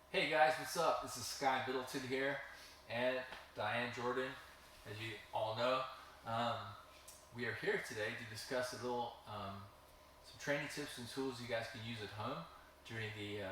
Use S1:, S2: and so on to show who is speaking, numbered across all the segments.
S1: Hey guys, what's up? This is Sky Middleton here, and Diane Jordan, as you all know. Um, we are here today to discuss some training tips and tools you guys can use at home during the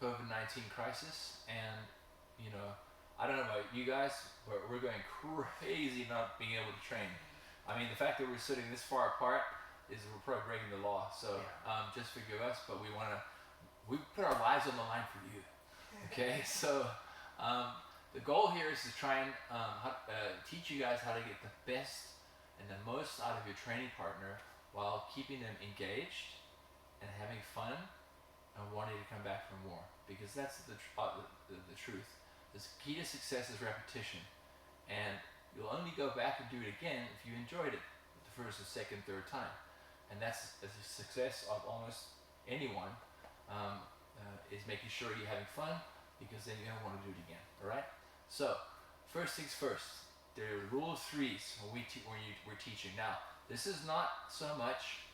S1: COVID-19 crisis. And you know, I don't know about you guys, but we're going crazy not being able to train. I mean, the fact that we're sitting this far apart is we're probably breaking the law. So just forgive us, but we put our lives on the line for you. Okay, so the goal here is to try and teach you guys how to get the best and the most out of your training partner while keeping them engaged and having fun and wanting to come back for more. Because that's the truth. The key to success is repetition, and you'll only go back and do it again if you enjoyed it the first, the second, third time, and that's the success of almost anyone. Is making sure you're having fun, because then you don't want to do it again. All right. So first things first, there are rule of threes when we're teaching. Now this is not so much.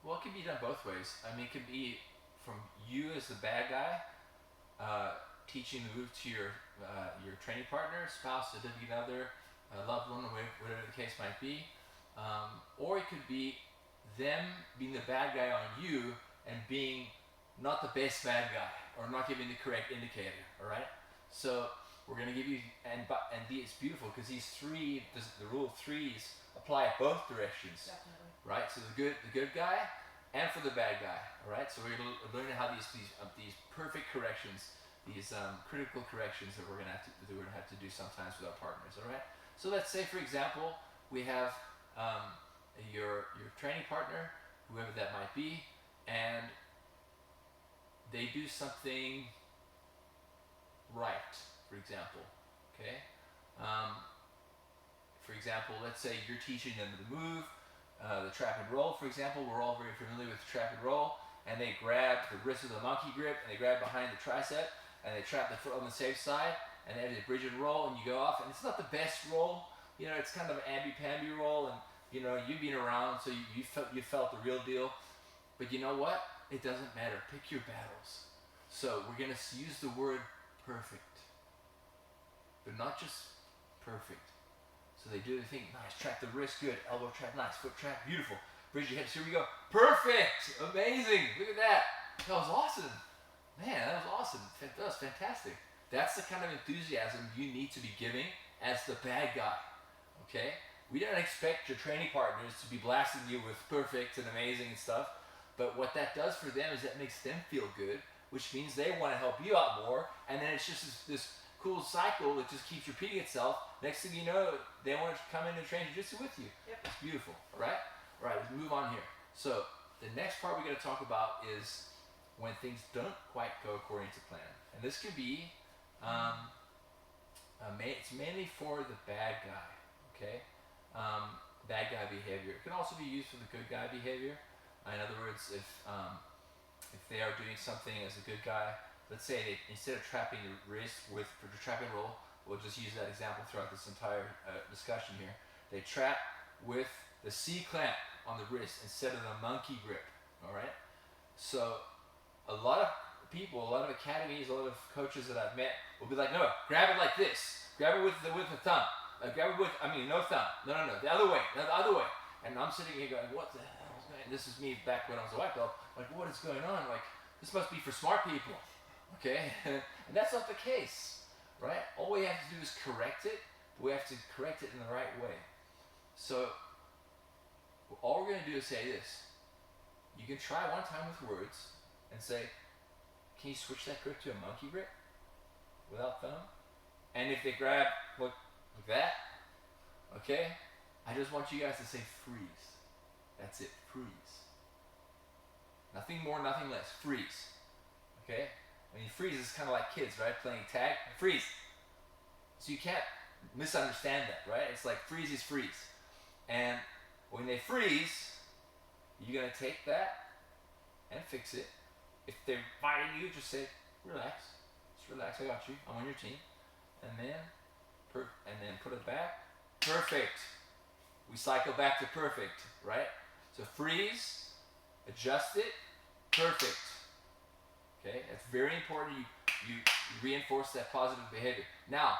S1: Well, it can be done both ways. I mean, it could be from you as the bad guy, teaching the move to your training partner, spouse, significant other, loved one, whatever the case might be, or it could be them being the bad guy on you and being not the best bad guy, or not giving the correct indicator. All right. So we're going to give you, and it's beautiful because these three, the rule of threes apply at both directions.
S2: Definitely.
S1: Right. So the good guy, and for the bad guy. All right. So we're learning how these perfect corrections, these critical corrections that we're going to have to do sometimes with our partners. All right. So let's say, for example, we have your training partner, whoever that might be, and they do something right, for example. Okay. For example, let's say you're teaching them the move, the trap and roll, for example. We're all very familiar with the trap and roll, and they grab the wrist with a monkey grip, and they grab behind the tricep, and they trap the foot on the safe side, and then they bridge and roll, and you go off, and it's not the best roll. You know, it's kind of an ambi-pambi roll, and you know, you've been around, so you felt the real deal. But you know what? It doesn't matter. Pick your battles. So we're going to use the word perfect, but not just perfect. So they do the thing, nice, trap the wrist, good, elbow trap, nice, foot trap, beautiful. Bridge your hips, here we go. Perfect! Amazing! Look at that. That was awesome. Man, that was awesome. That was fantastic. That's the kind of enthusiasm you need to be giving as the bad guy. Okay? We don't expect your training partners to be blasting you with perfect and amazing and stuff, but what that does for them is that makes them feel good, which means they want to help you out more, and then it's just this cool cycle that just keeps repeating itself. Next thing you know, they want to come in and train jiu-jitsu with you.
S2: Yep.
S1: It's beautiful, all right? All right, let's move on here. So the next part we're going to talk about is when things don't quite go according to plan, and this could be, it's mainly for the bad guy, okay? Bad guy behavior. It can also be used for the good guy behavior. In other words, if they are doing something as a good guy, let's say they, instead of trapping the wrist with for the trap and roll, we'll just use that example throughout this entire discussion here. They trap with the C clamp on the wrist instead of the monkey grip. All right. So a lot of people, a lot of academies, a lot of coaches that I've met will be like, no, grab it like this. Grab it with the thumb. Grab it with, no thumb. No, the other way. The other way. And I'm sitting here going, what the hell is going on? This is me back when I was a white belt. Like, what is going on? Like, this must be for smart people. Okay? And that's not the case. Right? All we have to do is correct it. But we have to correct it in the right way. So, all we're going to do is say this. You can try one time with words and say, can you switch that grip to a monkey grip without thumb? And if they grab, look like that, okay? I just want you guys to say freeze. That's it, freeze. Nothing more, nothing less, freeze. Okay? When you freeze, it's kind of like kids, right? Playing tag, freeze. So you can't misunderstand that, right? It's like freeze is freeze. And when they freeze, you're going to take that and fix it. If they're fighting you, just say, relax. Just relax, I got you. I'm on your team. And then put it back. Perfect. We cycle back to perfect, right? So freeze, adjust it, perfect. It's very important you reinforce that positive behavior. Now,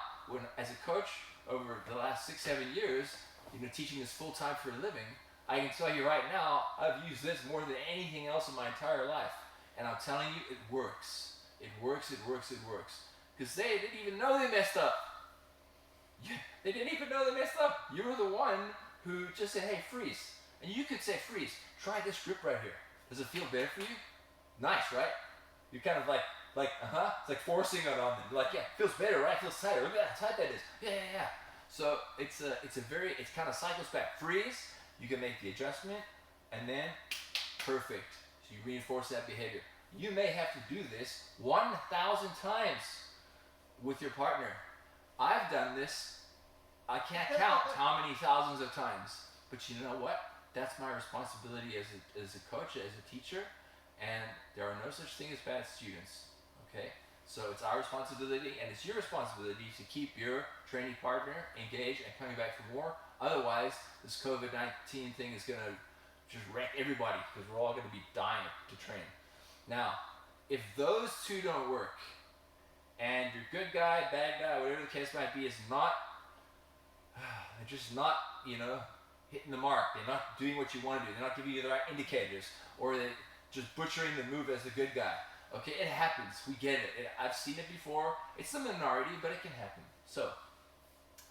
S1: as a coach over the last 6-7 years, teaching this full time for a living, I can tell you right now, I've used this more than anything else in my entire life. And I'm telling you, it works. It works, it works, it works. Because they didn't even know they messed up. They didn't even know they messed up. You were the one who just said, hey, freeze. And you could say, freeze, try this grip right here. Does it feel better for you? Nice, right? You're kind of like, it's like forcing it on them. You're like, yeah, it feels better, right? It feels tighter. Look at how tight that is. Yeah. So it kind of cycles back. Freeze, you can make the adjustment, and then perfect. So you reinforce that behavior. You may have to do this 1,000 times with your partner. I've done this, I can't count how many thousands of times. But you know what? That's my responsibility as a coach, as a teacher, and there are no such thing as bad students, okay? So it's our responsibility, and it's your responsibility to keep your training partner engaged and coming back for more. Otherwise, this COVID-19 thing is gonna just wreck everybody, because we're all gonna be dying to train. Now, if those two don't work, and your good guy, bad guy, whatever the case might be, is not, they're just not, hitting the mark. They're not doing what you want to do. They're not giving you the right indicators, or they're just butchering the move as the good guy. Okay, it happens. We get it. I've seen it before. It's the minority, but it can happen. So,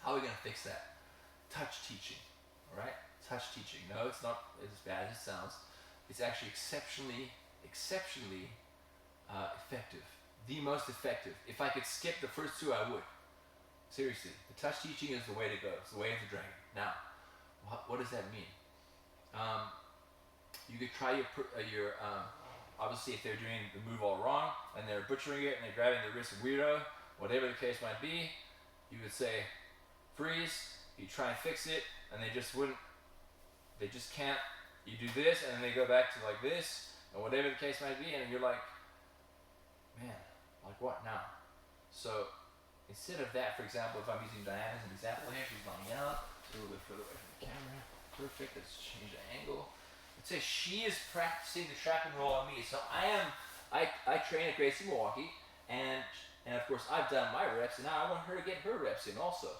S1: how are we going to fix that? Touch teaching, all right? Touch teaching. No, it's not as bad as it sounds. It's actually exceptionally effective. The most effective. If I could skip the first two, I would. Seriously, the touch teaching is the way to go. It's the way of the dragon. Now, what does that mean? You could try your obviously if they're doing the move all wrong and they're butchering it and they're grabbing the wrist weirdo, whatever the case might be, you would say freeze. You try and fix it, and they just can't. You do this, and then they go back to like this, and whatever the case might be, and you're like, man, like what now? So instead of that, for example, if I'm using Diana as an example here, she's lying out, a little bit further away from the camera. Perfect. Let's change the angle. Let's say she is practicing the trap and roll on me. So I train at Gracie Milwaukee, and of course I've done my reps, and now I want her to get her reps in also.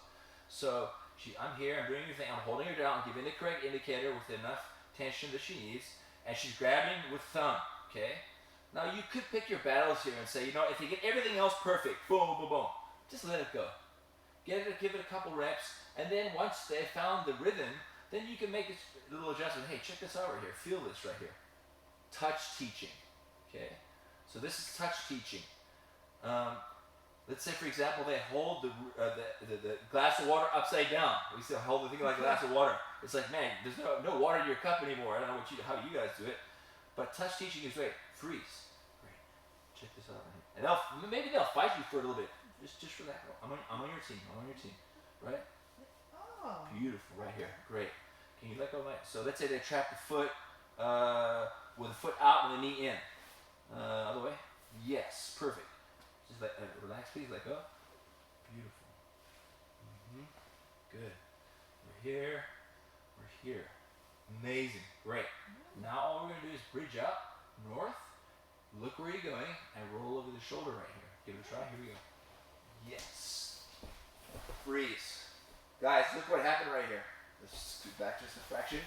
S1: So I'm here, I'm doing your thing, I'm holding her down, giving the correct indicator with enough tension that she needs, and she's grabbing with thumb. Okay. Now you could pick your battles here and say, if you get everything else perfect, boom, boom, boom, boom, just let it go. Give it a couple reps, and then once they found the rhythm, then you can make this little adjustment. Hey, check this out right here. Feel this right here. Touch teaching. Okay? So this is touch teaching. Let's say, for example, they hold the glass of water upside down. We still hold the thing like a glass of water. It's like, man, there's no water in your cup anymore. I don't know how you guys do it. But touch teaching is great. Freeze. Great. Check this out right here. And maybe they'll fight you for a little bit. Just for that. I'm on your team. Right? Oh. Beautiful. Right here. Great. Can you let go of my... So let's say they trap the foot with the foot out and the knee in. Other way. Yes. Perfect. Just relax, please. Let go. Beautiful. Good. We're here. Amazing. Great. Now all we're going to do is bridge up, north, look where you're going, and roll over the shoulder right here. Give it a try. Here we go. Yes. Freeze. Guys, look what happened right here. Let's scoot back just a fraction.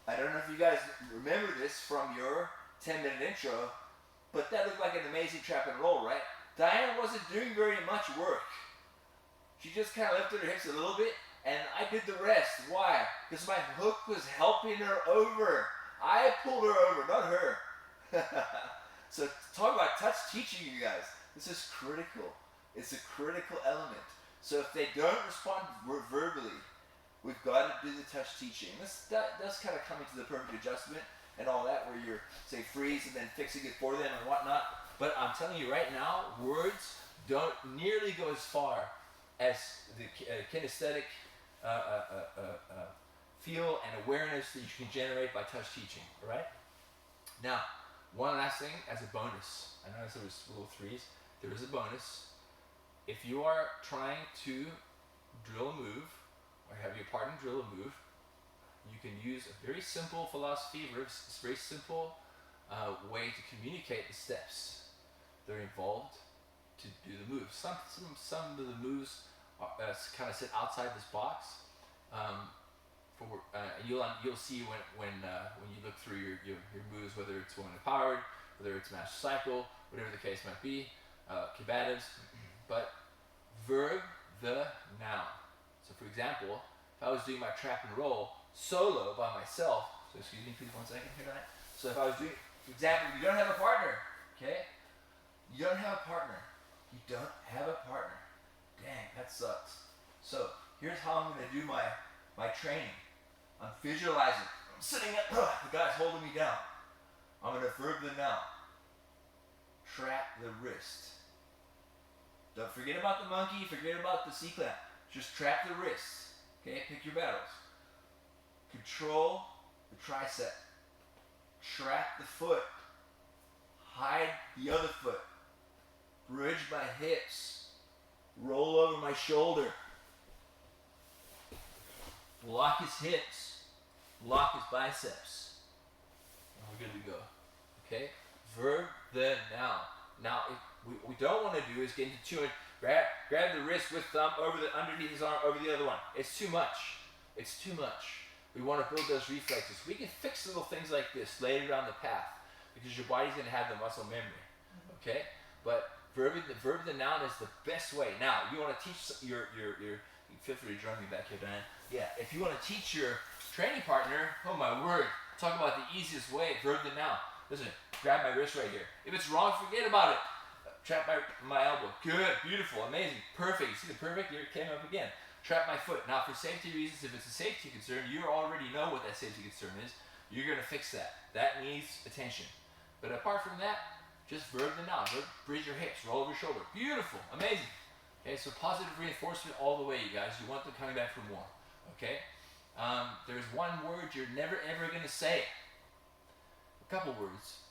S1: I don't know if you guys remember this from your 10-minute intro, but that looked like an amazing trap and roll, right? Diana wasn't doing very much work. She just kind of lifted her hips a little bit, and I did the rest. Why? Because my hook was helping her over. I pulled her over, not her. So talk about touch teaching, you guys. This is critical. It's a critical element. So if they don't respond verbally, we've got to do the touch teaching. That does kind of come into the perfect adjustment and all that, where you're, say, freeze and then fixing it for them and whatnot. But I'm telling you right now, words don't nearly go as far as the kinesthetic feel and awareness that you can generate by touch teaching, all right? Now, one last thing as a bonus. I noticed there was little threes. There is a bonus. If you are trying to drill a move, or have your partner drill a move, you can use a very simple philosophy, a very simple way to communicate the steps. they're involved to do the moves. Some of the moves are, kind of sit outside this box. You'll see when you look through your moves, whether it's one empowered, whether it's master cycle, whatever the case might be, combatives, but verb the noun. So for example, if I was doing my trap and roll solo by myself, so excuse me please 1 second here tonight. So if I was doing, for example, you don't have a partner, okay? You don't have a partner. You don't have a partner. Dang, that sucks. So here's how I'm gonna do my training. I'm visualizing. I'm sitting up, the guy's holding me down. I'm gonna verb the noun. Trap the wrist. Don't forget about the monkey, forget about the C-clamp. Just trap the wrists. Okay, pick your battles. Control the tricep. Trap the foot. Hide the other foot. Bridge my hips. Roll over my shoulder. Block his hips. Block his biceps. And we're good to go. Okay? Verb the noun. Now, what we don't want to do is get into too much. Grab the wrist with thumb over underneath his arm, over the other one. It's too much. It's too much. We want to build those reflexes. We can fix little things like this later down the path because your body's going to have the muscle memory. Okay? But verb the noun is the best way. Now, you want to teach your feel free to join me back here, Diane. Yeah, if you want to teach your training partner, oh my word, talk about the easiest way, verb the noun. Listen, grab my wrist right here. If it's wrong, forget about it. Trap my elbow. Good, beautiful, amazing, perfect. You see the perfect? Here it came up again. Trap my foot. Now, for safety reasons, if it's a safety concern, you already know what that safety concern is. You're going to fix that. That needs attention. But apart from that, just verb the noun. Bridge your hips, roll over your shoulder. Beautiful, amazing. Okay, so positive reinforcement all the way, you guys. You want them coming back for more. Okay? There's one word you're never ever going to say. A couple words.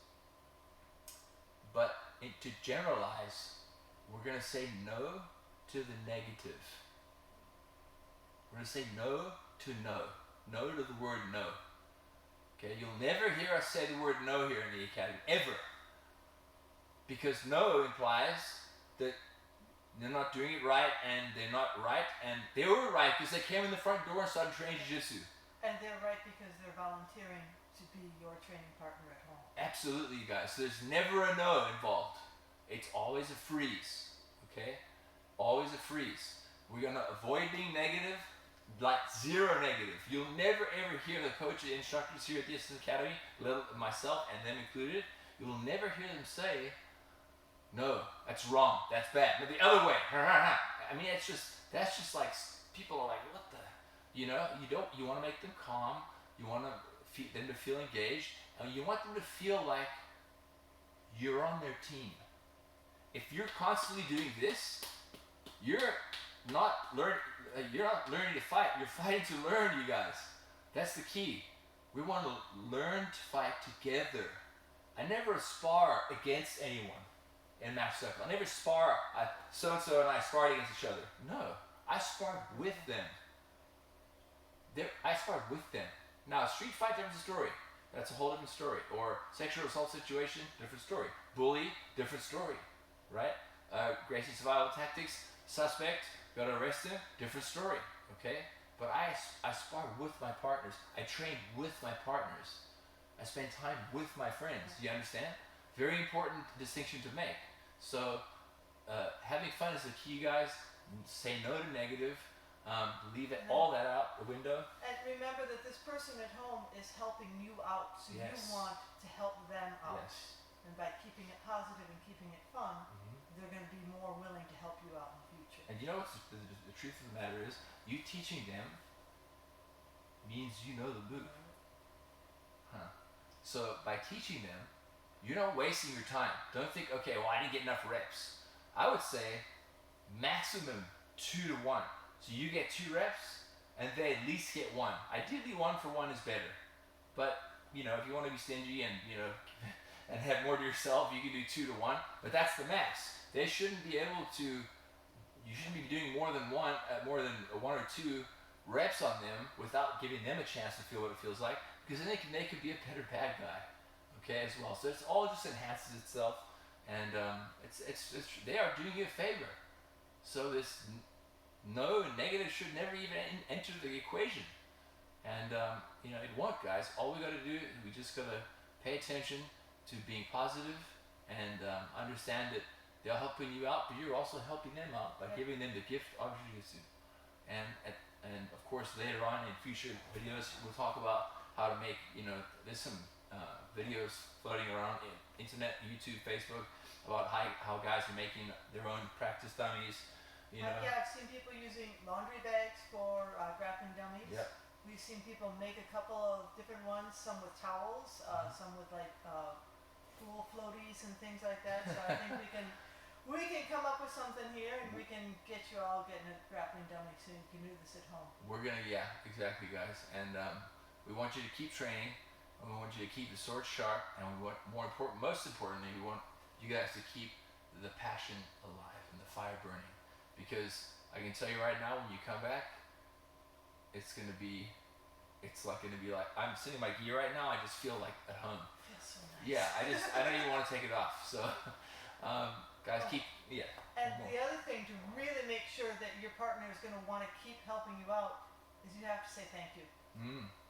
S1: But to generalize, we're going to say no to the negative. We're going to say no to no. No to the word no. Okay, you'll never hear us say the word no here in the academy, ever. Because no implies that they're not doing it right, and they're not right, and they were right because they came in the front door and started training Jiu-Jitsu.
S2: And they're right because they're volunteering to be your training partner at home.
S1: Absolutely, you guys. So there's never a no involved. It's always a freeze, okay? Always a freeze. We're going to avoid being negative, like zero negative. You'll never ever hear the coach, the instructors here at the Distance Academy, myself and them included, you'll never hear them say, no, that's wrong, that's bad. But the other way, I mean, that's just like, people are like, what the, you want to make them calm, you want them to feel engaged, and you want them to feel like you're on their team. If you're constantly doing this, you're not learning to fight. You're fighting to learn, you guys. That's the key. We want to learn to fight together. I never spar against anyone in match cycle. I never spar. So-and-so and I sparred against each other. No, I sparred with them. I sparred with them. Now, a street fight, different story. That's a whole different story. Or sexual assault situation, different story. Bully, different story. Right? Gracie survival tactics, suspect, gotta arrest him, different story. Okay? But I spar with my partners. I train with my partners. I spend time with my friends. Do you understand? Very important distinction to make. So, having fun is the key, guys. Say no to negative. Leave all that out the window.
S2: And remember that this person at home is helping you out, so
S1: Yes.
S2: you want to help them out.
S1: Yes.
S2: And by keeping it positive and keeping it fun, they're going to be more willing to help you out in the future.
S1: And you know what's the truth of the matter is? You teaching them means you know the move. So by teaching them, you're not wasting your time. Don't think, okay, well, I didn't get enough reps. I would say maximum 2 to 1. So you get 2 reps, and they at least get 1. Ideally, 1 for 1 is better. But, if you want to be stingy and, and have more to yourself, you can do 2 to 1. But that's the max. They shouldn't be able to, you shouldn't be doing more than 1 or 2 reps on them without giving them a chance to feel what it feels like, because then they could be a better bad guy, okay, as well. So it's all just enhances itself. and it's they are doing you a favor. So this no negative should never even enter the equation. And it won't, guys. All we got to do, we just gotta pay attention to being positive and understand that they're helping you out, but you're also helping them out by giving them the gift of Jiu-Jitsu. And of course later on in future videos we'll talk about how to make, there's some videos floating around in internet, YouTube, Facebook, about how guys are making their own practice dummies.
S2: I've seen people using laundry bags for grappling dummies.
S1: Yep.
S2: We've seen people make a couple of different ones, some with towels, some with like pool floaties and things like that. So I think we can come up with something here, and we can get you all getting a grappling dummy so you can do this at home.
S1: We're gonna, yeah, exactly, guys. And we want you to keep training, and we want you to keep the sword sharp, and we want, most importantly, we want you guys to keep the passion alive and the fire burning. Because I can tell you right now, when you come back, it's gonna be like I'm sitting in my gear right now. I just feel like at home.
S2: Feels so nice.
S1: Yeah, I don't even want to take it off. So, guys, keep
S2: And the other thing to really make sure that your partner is going to want to keep helping you out is you have to say thank you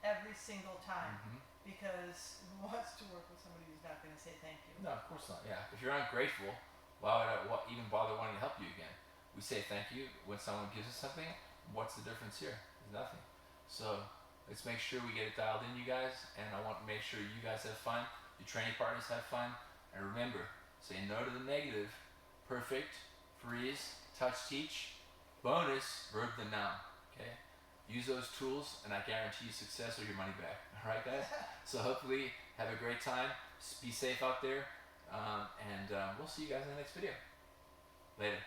S2: every single time, because who wants to work with somebody who's not going to say thank you?
S1: No, of course not. Yeah, if you're ungrateful, why would I even bother wanting to help you again? We say thank you when someone gives us something. What's the difference here? There's nothing. So let's make sure we get it dialed in, you guys, and I want to make sure you guys have fun, your training partners have fun, and remember, say no to the negative. Perfect, freeze, touch, teach, bonus, verb the noun. Okay, use those tools, and I guarantee you success or your money back. All right, guys. So hopefully have a great time. Be safe out there, and we'll see you guys in the next video. Later.